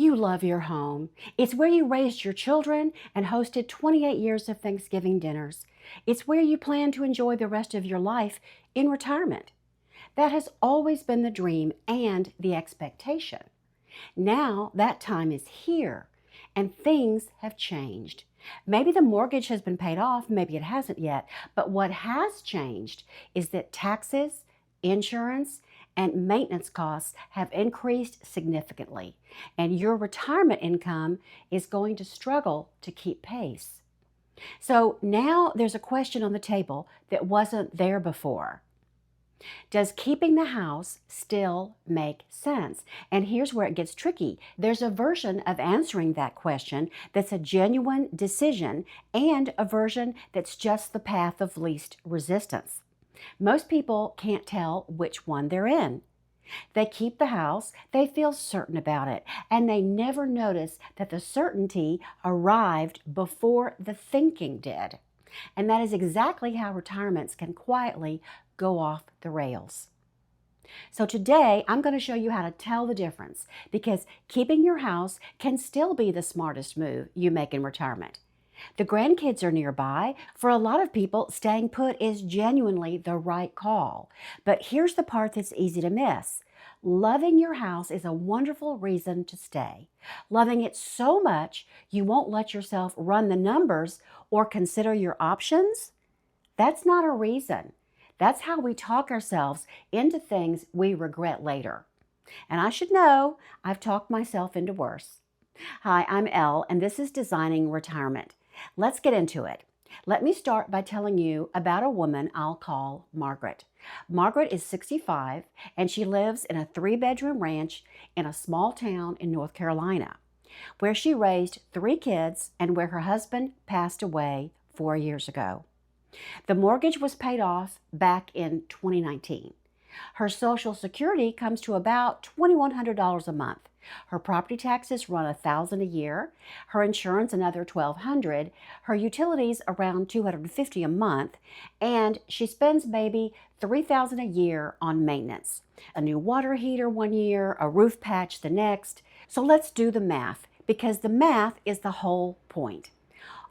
You love your home. It's where you raised your children and hosted 28 years of Thanksgiving dinners. It's where you plan to enjoy the rest of your life in retirement. That has always been the dream and the expectation. Now that time is here and things have changed. Maybe the mortgage has been paid off, maybe it hasn't yet, but what has changed is that taxes, insurance, and maintenance costs have increased significantly, and your retirement income is going to struggle to keep pace. So now there's a question on the table that wasn't there before. Does keeping the house still make sense? And here's where it gets tricky. There's a version of answering that question that's a genuine decision and a version that's just the path of least resistance. Most people can't tell which one they're in. They keep the house, they feel certain about it, and they never notice that the certainty arrived before the thinking did. And that is exactly how retirements can quietly go off the rails. So today, I'm going to show you how to tell the difference, because keeping your house can still be the smartest move you make in retirement. The grandkids are nearby. For a lot of people, staying put is genuinely the right call. But here's the part that's easy to miss. Loving your house is a wonderful reason to stay. Loving it so much you won't let yourself run the numbers or consider your options? That's not a reason. That's how we talk ourselves into things we regret later. And I should know, I've talked myself into worse. Hi, I'm Elle, and this is Designing Retirement. Let's get into it. Let me start by telling you about a woman I'll call Margaret. Margaret is 65, and she lives in a 3-bedroom ranch in a small town in North Carolina, where she raised 3 kids and where her husband passed away 4 years ago. The mortgage was paid off back in 2019. Her Social Security comes to about $2,100 a month. Her property taxes run $1,000 a year, her insurance another $1,200, her utilities around $250 a month, and she spends maybe $3,000 a year on maintenance. A new water heater one year, a roof patch the next. So let's do the math, because the math is the whole point.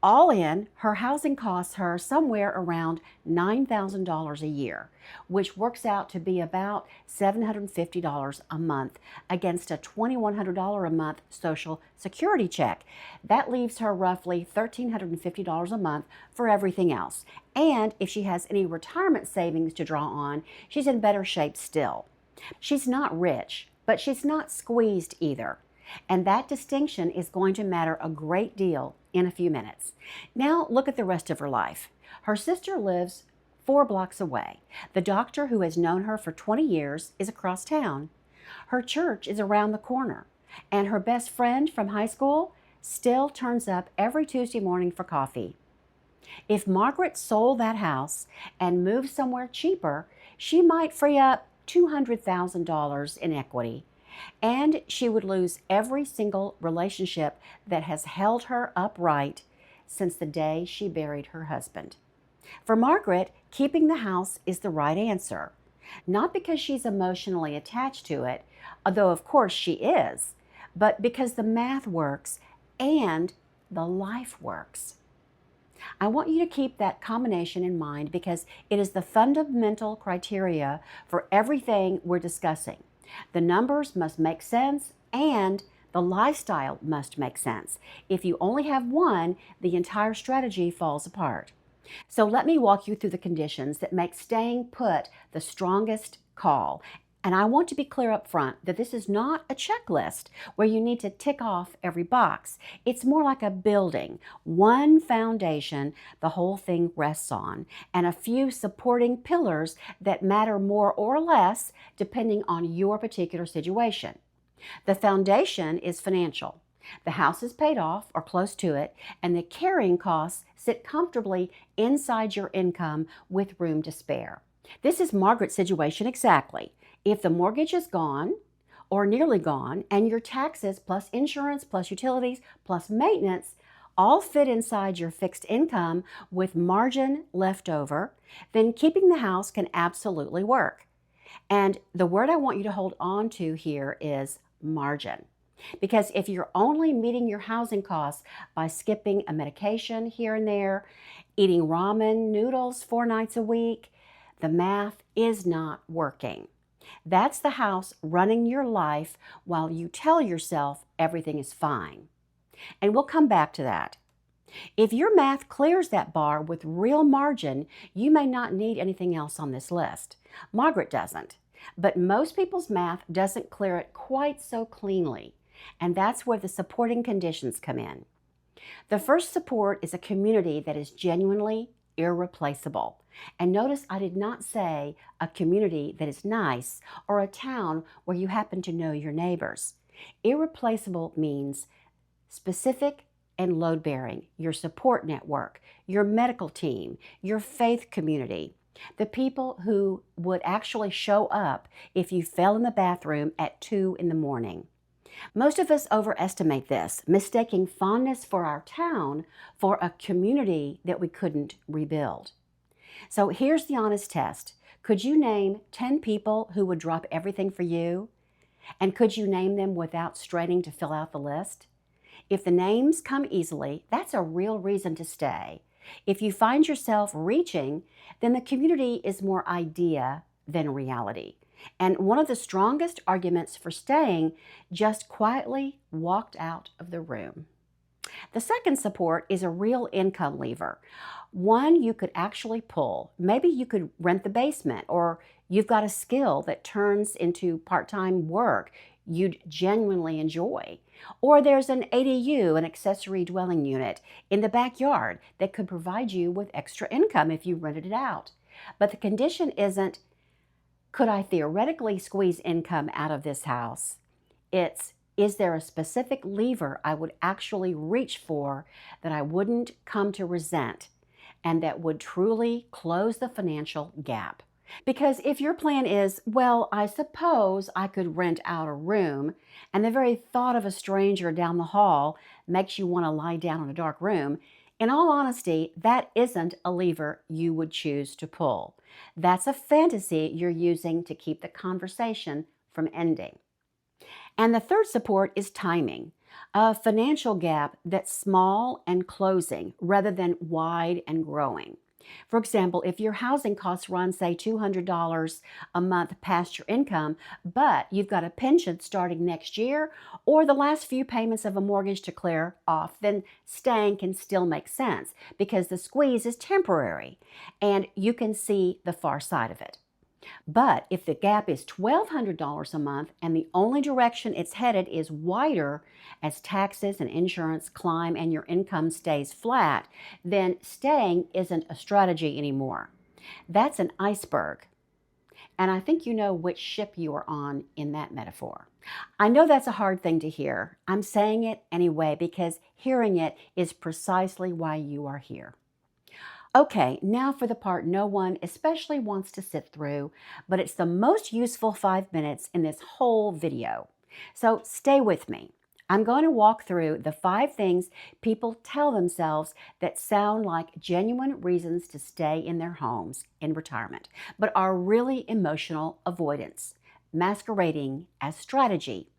All in, her housing costs her somewhere around $9,000 a year, which works out to be about $750 a month against a $2,100 a month Social Security check. That leaves her roughly $1,350 a month for everything else. And if she has any retirement savings to draw on, she's in better shape still. She's not rich, but she's not squeezed either. And that distinction is going to matter a great deal in a few minutes. Now look at the rest of her life. Her sister lives 4 blocks away. The doctor who has known her for 20 years is across town. Her church is around the corner. And her best friend from high school still turns up every Tuesday morning for coffee. If Margaret sold that house and moved somewhere cheaper, she might free up $200,000 in equity. And she would lose every single relationship that has held her upright since the day she buried her husband. For Margaret, keeping the house is the right answer, not because she's emotionally attached to it, although of course she is, but because the math works and the life works. I want you to keep that combination in mind because it is the fundamental criteria for everything we're discussing. The numbers must make sense and the lifestyle must make sense. If you only have one, the entire strategy falls apart. So let me walk you through the conditions that make staying put the strongest call. And I want to be clear up front that this is not a checklist where you need to tick off every box. It's more like a building, one foundation the whole thing rests on, and a few supporting pillars that matter more or less depending on your particular situation. The foundation is financial. The house is paid off or close to it, and the carrying costs sit comfortably inside your income with room to spare. This is Margaret's situation exactly. If the mortgage is gone or nearly gone and your taxes plus insurance plus utilities plus maintenance all fit inside your fixed income with margin left over, then keeping the house can absolutely work. And the word I want you to hold on to here is margin. Because if you're only meeting your housing costs by skipping a medication here and there, eating ramen noodles 4 nights a week, the math is not working. That's the house running your life while you tell yourself everything is fine. And we'll come back to that. If your math clears that bar with real margin, you may not need anything else on this list. Margaret doesn't. But most people's math doesn't clear it quite so cleanly. And that's where the supporting conditions come in. The first support is a community that is genuinely irreplaceable. And notice I did not say a community that is nice or a town where you happen to know your neighbors. Irreplaceable means specific and load-bearing, your support network, your medical team, your faith community, the people who would actually show up if you fell in the bathroom at 2 in the morning. Most of us overestimate this, mistaking fondness for our town for a community that we couldn't rebuild. So here's the honest test. Could you name 10 people who would drop everything for you? And could you name them without straining to fill out the list? If the names come easily, that's a real reason to stay. If you find yourself reaching, then the community is more idea than reality. And one of the strongest arguments for staying just quietly walked out of the room. The second support is a real income lever, one you could actually pull. Maybe you could rent the basement, or you've got a skill that turns into part-time work you'd genuinely enjoy. Or there's an ADU, an accessory dwelling unit, in the backyard that could provide you with extra income if you rented it out. But the condition isn't, could I theoretically squeeze income out of this house? It's, is there a specific lever I would actually reach for that I wouldn't come to resent and that would truly close the financial gap? Because if your plan is, well, I suppose I could rent out a room, and the very thought of a stranger down the hall makes you want to lie down in a dark room, in all honesty, that isn't a lever you would choose to pull. That's a fantasy you're using to keep the conversation from ending. And the third support is timing, a financial gap that's small and closing rather than wide and growing. For example, if your housing costs run, say, $200 a month past your income, but you've got a pension starting next year or the last few payments of a mortgage to clear off, then staying can still make sense because the squeeze is temporary and you can see the far side of it. But if the gap is $1,200 a month and the only direction it's headed is wider as taxes and insurance climb and your income stays flat, then staying isn't a strategy anymore. That's an iceberg. And I think you know which ship you are on in that metaphor. I know that's a hard thing to hear. I'm saying it anyway because hearing it is precisely why you are here. Okay, now for the part no one especially wants to sit through, but it's the most useful 5 minutes in this whole video. So stay with me. I'm going to walk through the 5 things people tell themselves that sound like genuine reasons to stay in their homes in retirement, but are really emotional avoidance, masquerading as strategy.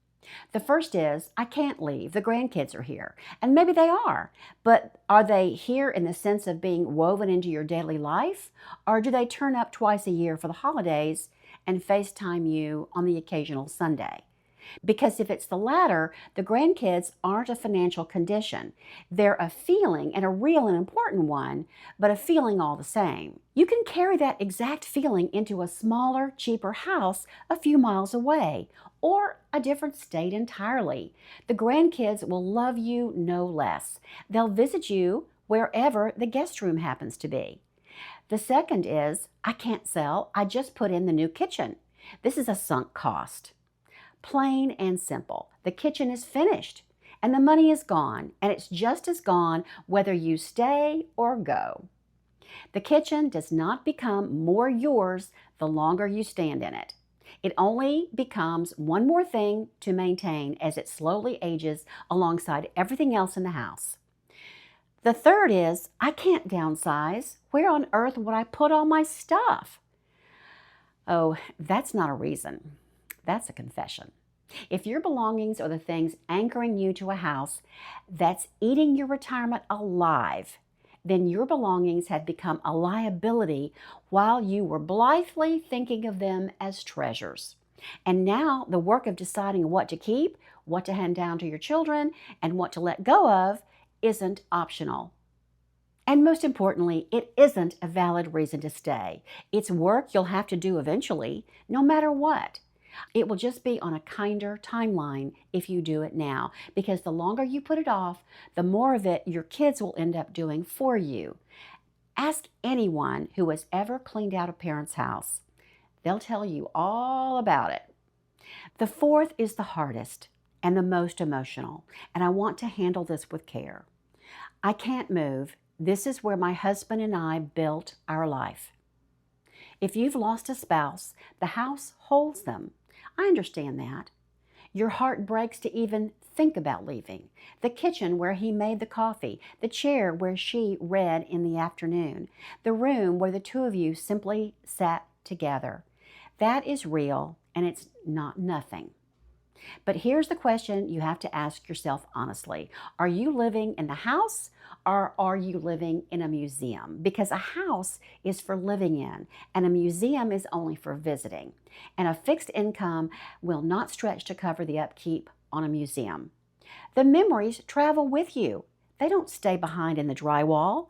The first is, I can't leave. The grandkids are here. And maybe they are, but are they here in the sense of being woven into your daily life? Or do they turn up twice a year for the holidays and FaceTime you on the occasional Sunday? Because if it's the latter, the grandkids aren't a financial condition. They're a feeling, and a real and important one, but a feeling all the same. You can carry that exact feeling into a smaller, cheaper house a few miles away, or a different state entirely. The grandkids will love you no less. They'll visit you wherever the guest room happens to be. The second is, I can't sell. I just put in the new kitchen. This is a sunk cost. Plain and simple. The kitchen is finished and the money is gone, and it's just as gone whether you stay or go. The kitchen does not become more yours the longer you stand in it. It only becomes one more thing to maintain as it slowly ages alongside everything else in the house. The third is, I can't downsize. Where on earth would I put all my stuff? Oh, that's not a reason. That's a confession. If your belongings are the things anchoring you to a house that's eating your retirement alive, then your belongings have become a liability while you were blithely thinking of them as treasures. And now the work of deciding what to keep, what to hand down to your children, and what to let go of isn't optional. And most importantly, it isn't a valid reason to stay. It's work you'll have to do eventually, no matter what. It will just be on a kinder timeline if you do it now, because the longer you put it off, the more of it your kids will end up doing for you. Ask anyone who has ever cleaned out a parent's house. They'll tell you all about it. The fourth is the hardest and the most emotional, and I want to handle this with care. I can't move. This is where my husband and I built our life. If you've lost a spouse, the house holds them. I understand that. Your heart breaks to even think about leaving. The kitchen where he made the coffee, the chair where she read in the afternoon, the room where the two of you simply sat together. That is real, and it's not nothing. But here's the question you have to ask yourself honestly. Are you living in the house or are you living in a museum? Because a house is for living in and a museum is only for visiting. And a fixed income will not stretch to cover the upkeep on a museum. The memories travel with you. They don't stay behind in the drywall.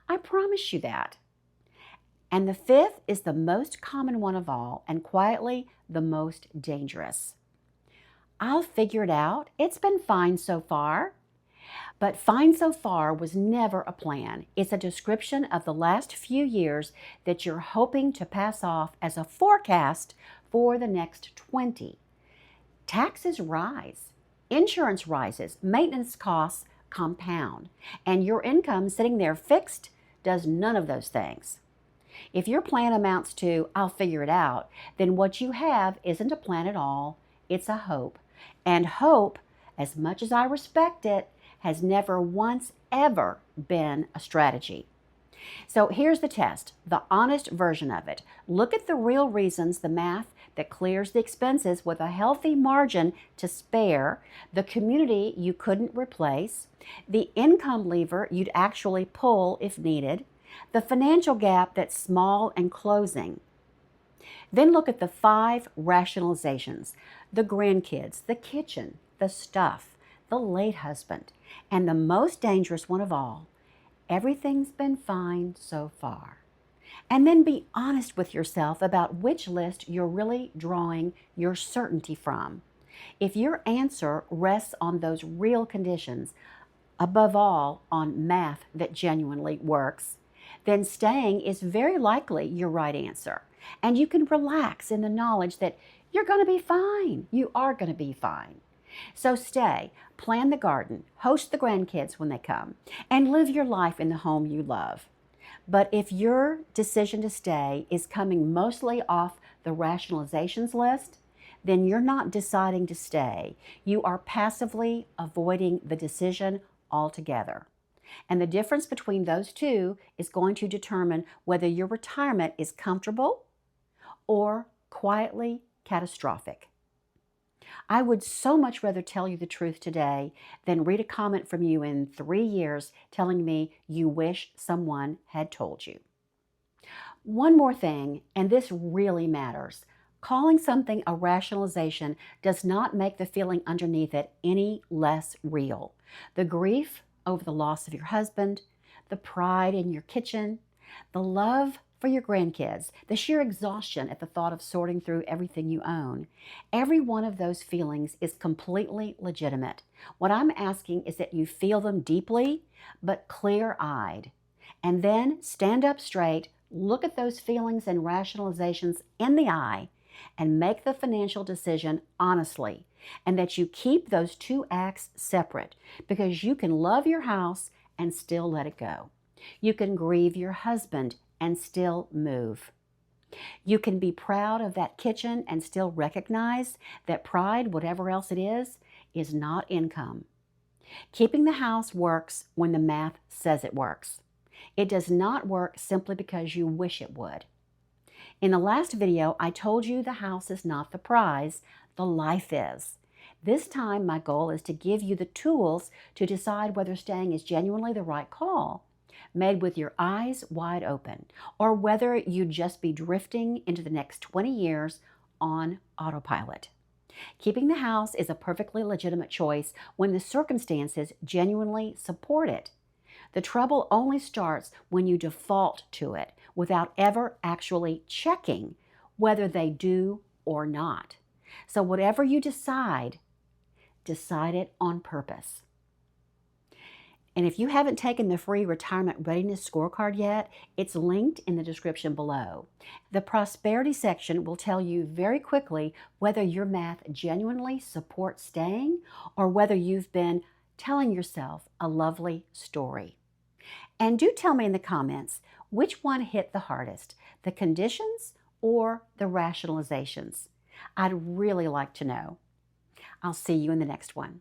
I promise you that. And the fifth is the most common one of all and quietly the most dangerous. I'll figure it out. It's been fine so far. But fine so far was never a plan. It's a description of the last few years that you're hoping to pass off as a forecast for the next 20. Taxes rise, insurance rises, maintenance costs compound, and your income sitting there fixed does none of those things. If your plan amounts to, I'll figure it out, then what you have isn't a plan at all, it's a hope. And hope, as much as I respect it, has never once ever been a strategy. So here's the test, the honest version of it. Look at the real reasons, the math that clears the expenses with a healthy margin to spare, the community you couldn't replace, the income lever you'd actually pull if needed, the financial gap that's small and closing. Then look at the 5 rationalizations, the grandkids, the kitchen, the stuff, the late husband, and the most dangerous one of all, everything's been fine so far. And then be honest with yourself about which list you're really drawing your certainty from. If your answer rests on those real conditions, above all on math that genuinely works, then staying is very likely your right answer. And you can relax in the knowledge that you're going to be fine. You are going to be fine. So stay, plan the garden, host the grandkids when they come, and live your life in the home you love. But if your decision to stay is coming mostly off the rationalizations list, then you're not deciding to stay. You are passively avoiding the decision altogether. And the difference between those two is going to determine whether your retirement is comfortable or quietly catastrophic. I would so much rather tell you the truth today than read a comment from you in 3 years telling me you wish someone had told you. One more thing, and this really matters. Calling something a rationalization does not make the feeling underneath it any less real. The grief over the loss of your husband, the pride in your kitchen, the love for your grandkids, the sheer exhaustion at the thought of sorting through everything you own. Every one of those feelings is completely legitimate. What I'm asking is that you feel them deeply, but clear-eyed. And then stand up straight, look at those feelings and rationalizations in the eye, and make the financial decision honestly, and that you keep those two acts separate, because you can love your house and still let it go. You can grieve your husband and still move. You can be proud of that kitchen and still recognize that pride, whatever else it is not income. Keeping the house works when the math says it works. It does not work simply because you wish it would. In the last video, I told you the house is not the prize, the life is. This time, my goal is to give you the tools to decide whether staying is genuinely the right call, made with your eyes wide open, or whether you'd just be drifting into the next 20 years on autopilot. Keeping the house is a perfectly legitimate choice when the circumstances genuinely support it. The trouble only starts when you default to it without ever actually checking whether they do or not. So whatever you decide, decide it on purpose. And if you haven't taken the free retirement readiness scorecard yet, it's linked in the description below. The prosperity section will tell you very quickly whether your math genuinely supports staying or whether you've been telling yourself a lovely story. And do tell me in the comments which one hit the hardest, the conditions or the rationalizations. I'd really like to know. I'll see you in the next one.